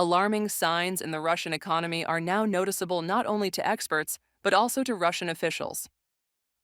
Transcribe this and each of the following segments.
Alarming signs in the Russian economy are now noticeable not only to experts, but also to Russian officials.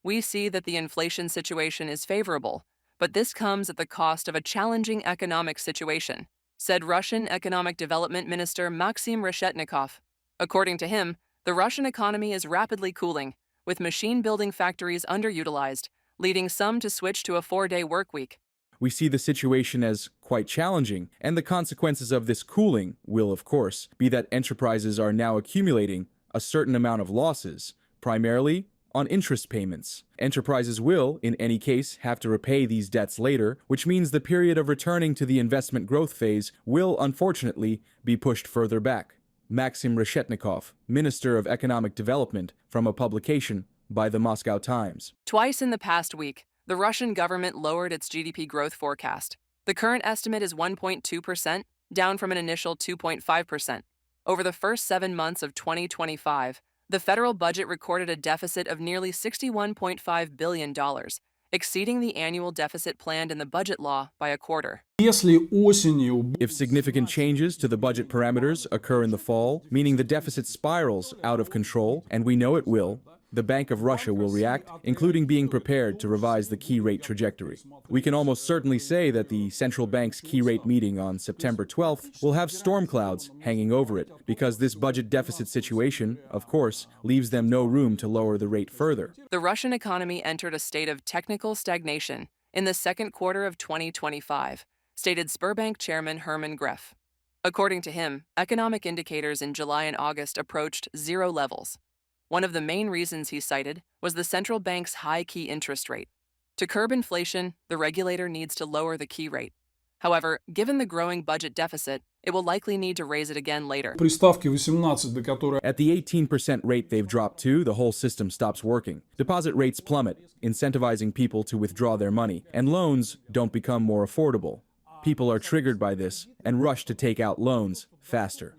We see that the inflation situation is favorable, but this comes at the cost of a challenging economic situation, said Russian Economic Development Minister Maxim Reshetnikov. According to him, the Russian economy is rapidly cooling, with machine-building factories underutilized, leading some to switch to a 4-day workweek. We see the situation as quite challenging, and the consequences of this cooling will, of course, be that enterprises are now accumulating a certain amount of losses, primarily on interest payments. Enterprises will, in any case, have to repay these debts later, which means the period of returning to the investment growth phase will, unfortunately, be pushed further back. Maxim Reshetnikov, Minister of Economic Development, from a publication by the Moscow Times. Twice in the past week, the Russian government lowered its GDP growth forecast. The current estimate is 1.2%, down from an initial 2.5%. Over the first 7 months of 2025, the federal budget recorded a deficit of nearly $61.5 billion, exceeding the annual deficit planned in the budget law by a quarter. If significant changes to the budget parameters occur in the fall, meaning the deficit spirals out of control, and we know it will, the Bank of Russia will react, including being prepared to revise the key rate trajectory. We can almost certainly say that the central bank's key rate meeting on September 12th will have storm clouds hanging over it, because this budget deficit situation, of course, leaves them no room to lower the rate further. The Russian economy entered a state of technical stagnation in the second quarter of 2025, stated Sberbank chairman Herman Gref. According to him, economic indicators in July and August approached zero levels. One of the main reasons he cited was the central bank's high key interest rate. To curb inflation, the regulator needs to lower the key rate. However, given the growing budget deficit, it will likely need to raise it again later. At the 18% rate they've dropped to, the whole system stops working. Deposit rates plummet, incentivizing people to withdraw their money, and loans don't become more affordable. People are triggered by this and rush to take out loans faster.